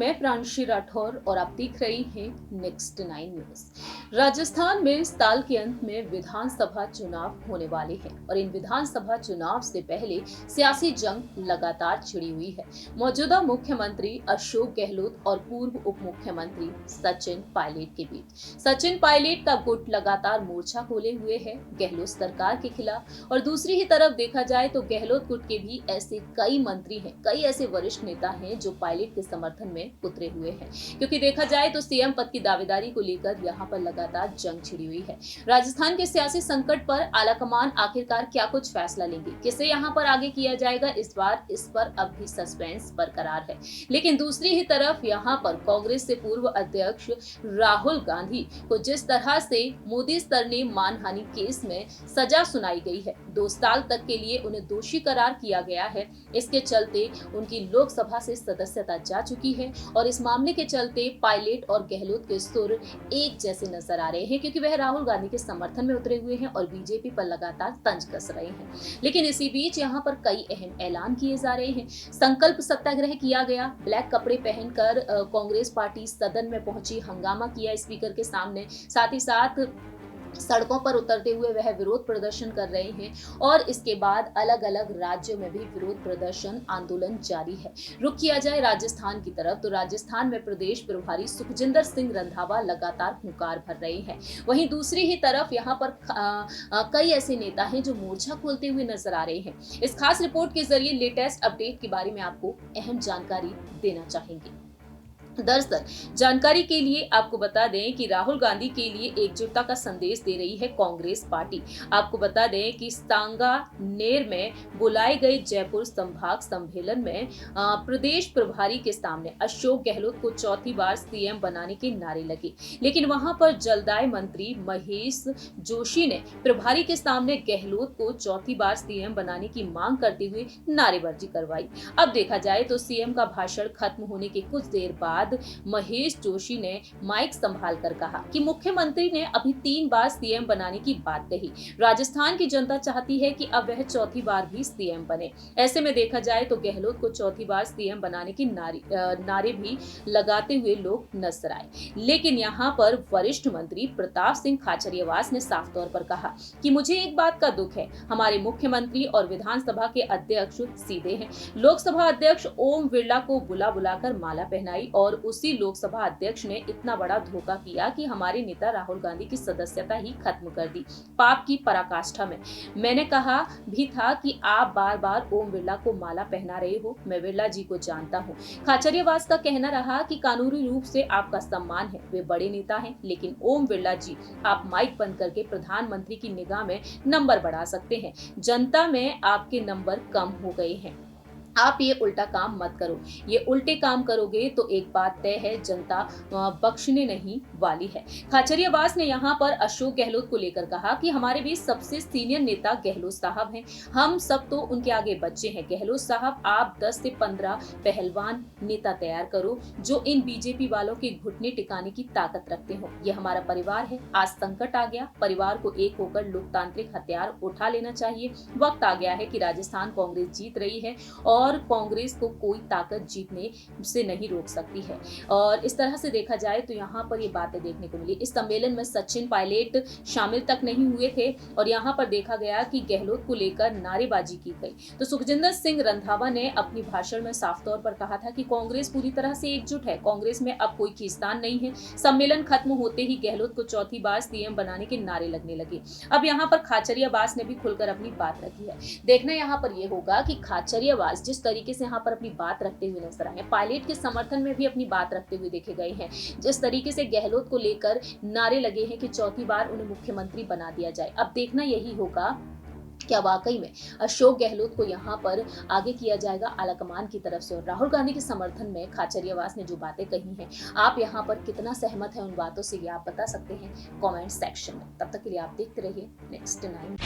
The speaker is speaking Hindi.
मैं प्रांशी राठौर और आप देख रहे हैं नेक्स्ट 9 न्यूज। राजस्थान में इस साल के अंत में विधानसभा चुनाव होने वाले हैं और इन विधानसभा चुनाव से पहले सियासी जंग लगातार छिड़ी हुई है। मौजूदा मुख्यमंत्री अशोक गहलोत और पूर्व उप मुख्यमंत्री सचिन पायलट के बीच सचिन पायलट का गुट लगातार मोर्चा खोले हुए है गहलोत सरकार के खिलाफ, और दूसरी ही तरफ देखा जाए तो गहलोत गुट के भी ऐसे कई मंत्री हैं, कई ऐसे वरिष्ठ नेता हैं जो पायलट के समर्थन में उतरे हुए हैं। क्योंकि देखा जाए तो सीएम पद की दावेदारी को लेकर यहाँ पर लगातार जंग छिड़ी हुई है। राजस्थान के सियासी संकट पर आलाकमान आखिरकार क्या कुछ फैसला लेंगे, किसे यहाँ पर आगे किया जाएगा, इस बार इस पर अब भी सस्पेंस बरकरार है। लेकिन दूसरी ही तरफ यहाँ पर कांग्रेस से पूर्व अध्यक्ष राहुल गांधी को जिस तरह से मोदी सर ने मानहानि केस में सजा सुनाई गई है, 2 साल तक के लिए उन्हें दोषी करार किया गया है। इसके चलते उनकी लोकसभा से सदस्यता जा चुकी है और इस मामले के चलते पायलट और गहलोत के सुर एक जैसे नजर आ रहे हैं, क्योंकि वह राहुल गांधी के समर्थन में उतरे हुए हैं और बीजेपी पर लगातार तंज कस रहे हैं। लेकिन इसी बीच यहाँ पर कई अहम ऐलान किए जा रहे हैं। संकल्प सत्याग्रह किया गया, ब्लैक कपड़े पहनकर कांग्रेस पार्टी सदन में पहुंची, हंगामा किया स्पीकर के सामने, साथ ही साथ सड़कों पर उतरते हुए वह विरोध प्रदर्शन कर रहे हैं और इसके बाद अलग अलग राज्यों में भी विरोध प्रदर्शन आंदोलन जारी है। रुक किया जाए राजस्थान की तरफ तो राजस्थान में प्रदेश प्रभारी सुखजिंदर सिंह रंधावा लगातार हुंकार भर रहे हैं। वहीं दूसरी ही तरफ यहाँ पर कई ऐसे नेता हैं जो मोर्चा खोलते हुए नजर आ रहे हैं। इस खास रिपोर्ट के जरिए लेटेस्ट अपडेट के बारे में आपको अहम जानकारी देना चाहेंगे। दरअसल जानकारी के लिए आपको बता दें कि राहुल गांधी के लिए एकजुटता का संदेश दे रही है कांग्रेस पार्टी। आपको बता दें कि सांगानेर में बुलाए गए जयपुर संभाग सम्मेलन में प्रदेश प्रभारी के सामने अशोक गहलोत को चौथी बार सीएम बनाने के नारे लगे, लेकिन वहां पर जलदाय मंत्री महेश जोशी ने प्रभारी के सामने गहलोत को चौथी बार सीएम बनाने की मांग करते हुए नारेबाजी करवाई। अब देखा जाए तो सीएम का भाषण खत्म होने के कुछ देर बाद महेश जोशी ने माइक संभाल कर कहा कि मुख्यमंत्री ने अभी 3 बार सीएम बनाने की बात कही। राजस्थान की जनता चाहती है कि अब वह चौथी बार भी सीएम बने। ऐसे में देखा जाए तो गहलोत को चौथी बार सीएम बनाने की नारे भी लगाते हुए लोग नजर आए। लेकिन यहाँ पर वरिष्ठ मंत्री प्रताप सिंह खाचरियावास ने साफ तौर पर कहा कि मुझे एक बात का दुख है, हमारे मुख्यमंत्री और विधानसभा के अध्यक्ष सीधे हैं। लोकसभा अध्यक्ष ओम बिरला को बुलाकर माला पहनाई और उसी लोकसभा अध्यक्ष ने इतना बड़ा धोखा किया कि हमारे नेता राहुल गांधी की सदस्यता ही खत्म कर दी, पाप की पराकाष्ठा में। मैंने कहा भी था कि आप बार बार ओम बिरला को माला पहना रहे हो, मैं बिरला जी को जानता हूँ। खाचरियावास का कहना रहा कि कानूनी रूप से आपका सम्मान है, वे बड़े नेता हैं, लेकिन ओम बिरला जी आप माइक बंद करके प्रधानमंत्री की निगाह में नंबर बढ़ा सकते हैं। जनता में आपके नंबर कम हो गए हैं, आप ये उल्टा काम मत करो। ये उल्टे काम करोगे तो एक बात तय है, जनता बख्शने नहीं वाली है। खाचरियावास ने यहाँ पर अशोक गहलोत को लेकर कहा कि हमारे बीच सबसे सीनियर नेता गहलोत साहब हैं, हम सब तो उनके आगे बच्चे हैं। गहलोत साहब आप 10 से 15 पहलवान नेता तैयार करो जो इन बीजेपी वालों के घुटने टिकाने की ताकत रखते हो। ये हमारा परिवार है, आज संकट आ गया, परिवार को एक होकर लोकतांत्रिक हथियार उठा लेना चाहिए। वक्त आ गया है कि राजस्थान कांग्रेस जीत रही है और कांग्रेस को कोई ताकत जीतने से नहीं रोक सकती है। और इस तरह से देखा जाए तो यहाँ पर ये बातें देखने को मिली। इस सम्मेलन में सचिन पायलट शामिल तक नहीं हुए थे और यहाँ पर देखा गया कि गहलोत को लेकर नारेबाजी की गई। तो सुखजिंदर सिंह रंधावा ने अपनी भाषण में साफ तौर पर कहा था कि कांग्रेस पूरी तरह से एकजुट है, कांग्रेस में अब कोई खींचतान नहीं है। सम्मेलन खत्म होते ही गहलोत को चौथी बार सीएम बनाने के नारे लगने लगे। अब यहाँ पर खाचरियावास ने भी खुलकर अपनी बात रखी है। देखना यहाँ पर यह होगा कि खाचरियावास जिस तरीके से यहाँ पर अपनी बात रखते हुए नजर आए, पायलट के समर्थन में भी अपनी बात रखते हुए देखे गए हैं। जिस तरीके से गहलोत को लेकर नारे लगे हैं कि चौथी बार उन्हें मुख्यमंत्री बना दिया जाए, अब देखना यही होगा क्या वाकई में अशोक गहलोत को यहाँ पर आगे किया जाएगा आलाकमान की तरफ से। और राहुल गांधी के समर्थन में खाचरियावास ने जो बातें कही हैं, आप यहाँ पर कितना सहमत है उन बातों से, ये आप बता सकते हैं कमेंट सेक्शन में। तब तक के लिए आप देखते रहिए नेक्स्ट 9।